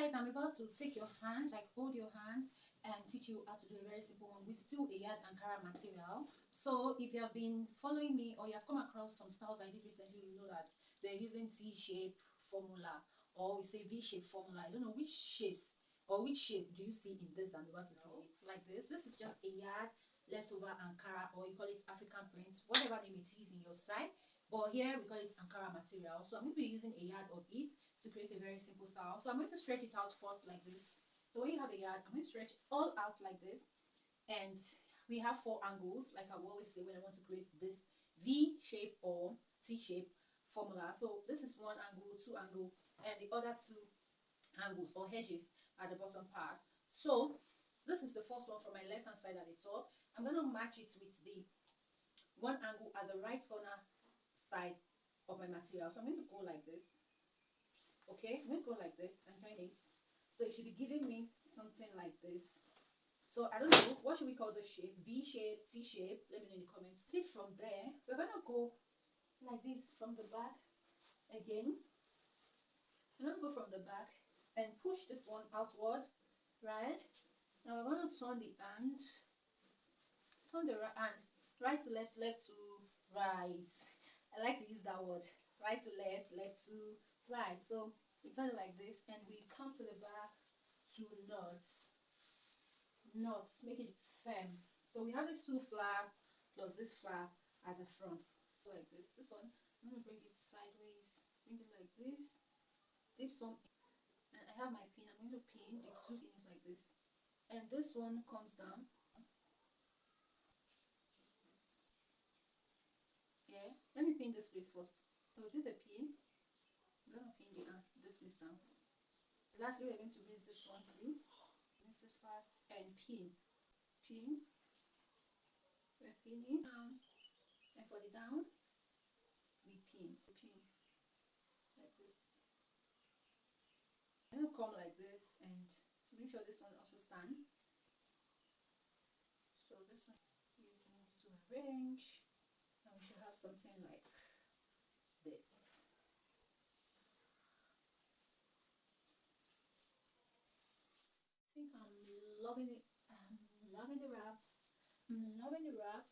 Guys, I'm about to take your hand, like hold your hand, and teach you how to do a very simple one with still a yard Ankara material. So if you have been following me or you have come across some styles I did recently, you know that they're using T-shape formula or we say V-shape formula. I don't know which shapes or which shape do you see in this that I'm about to create. Like this is just a yard leftover Ankara, or you call it African print, whatever name it is in your side. But here we call it Ankara material. So I'm going to be using a yard of it to create a very simple style. So I'm going to stretch it out first like this. So when you have a yard, I'm going to stretch all out like this. And we have 4 angles, like I always say when I want to create this V shape or T shape formula. So this is 1 angle, 2 angle, and the other 2 angles or edges at the bottom part. So this is the first one from my left hand side at the top. I'm going to match it with the 1 angle at the right corner side of my material. So I'm going to go like this. Okay, I'm going to go like this and join it. So it should be giving me something like this. So I don't know, what should we call this shape? V shape, T shape? Let me know in the comments. See, from there, we're going to go like this from the back again. I'm going to go from the back and push this one outward, right? Now we're going to turn the hand, turn the hand, right to left, left to right. I like to use that word, right to left, left to right. So we turn it like this and we come to the back to knots, make it firm. So we have this 2 flap plus this flap at the front, like this. This one, I'm going to bring it sideways, bring it like this, dip some, and I have my pin. I'm going to pin the 2 pins like this, and this one comes down. Yeah, let me pin this place first. So we did the pin. I'm gonna pin this place down. Lastly, we're going to raise this one too. Raise this part and pin. We're pinning down, and for the down, we pin like this. I'm gonna come like this, and to make sure this one also stands. So this one using to arrange, and we should have something like this. I think I'm loving it. I'm loving the wrap. I'm loving the wrap.